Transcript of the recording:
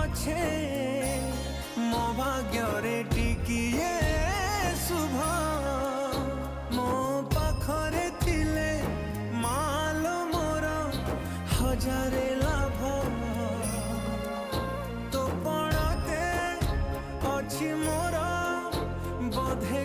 पछे मो भाग्य टिकिए शुभ मो पाखरे थिले मालो मोर हजारे लाभ तो पणते अच्छी मोर बोधे